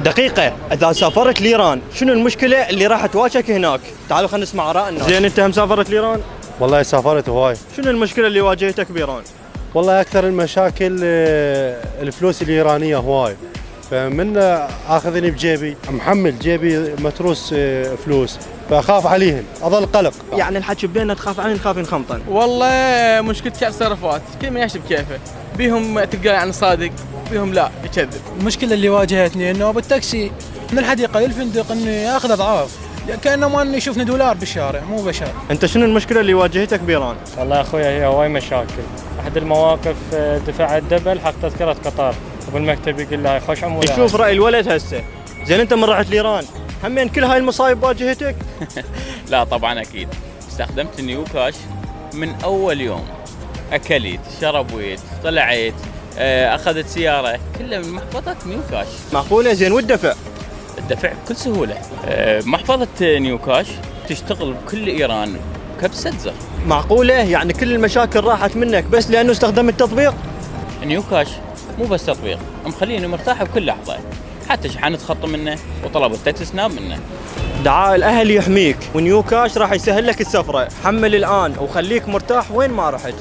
دقيقة، إذا سافرت لإيران شنو المشكلة اللي راح تواجهك هناك؟ تعالوا خلينا نسمع آراء الناس. زين أنت هم سافرت لإيران؟ والله سافرت هواي. شنو المشكلة اللي واجهتك بإيران؟ والله أكثر المشاكل الفلوس الإيرانية هواي، فمن آخذني بجيبي محمل جيبي متروس فلوس، فأخاف عليهم أظل قلق. يعني الحكي بيننا تخاف عنهم تخاف ينخمطن. والله مشكلة كاع الصرفات كل ما يحسب كيفه، بيهم تلقاه يعني صادق، بيهم لا يكذب. المشكلة اللي واجهتني انه بالتاكسي من الحديقة للفندق انه ياخذ اضعاف، كأنه ما يشوفني دولار بالشارع مو بشر. أنت شنو المشكلة اللي واجهتك بإيران؟ والله يا اخوي هي هواي مشاكل. احد المواقف دفع الدبل حق تذكرة قطار وبالمكتب يقول له خوش عموله. يشوف رأي الولد هسه. زين أنت من رحت لإيران همين كل هاي المصايب واجهتك؟ لا طبعا اكيد استخدمت نيو كاش من اول يوم، اكلت شربت طلعت اخذت سياره كلها من محفظه نيو كاش. معقولة؟ زين والدفع؟ الدفع بكل سهوله. محفظه نيو كاش تشتغل بكل ايران كبسه زر. معقولة؟ يعني كل المشاكل راحت منك بس لأنه استخدمت التطبيق؟ نيو كاش مو بس تطبيق، مخليني مرتاح بكل لحظه، حتى شحنت خط منه وطلبت تاكسي سناب منه. دعاء الأهل يحميك ونيو كاش راح يسهل لك السفرة. حمل الآن وخليك مرتاح وين ما رحت.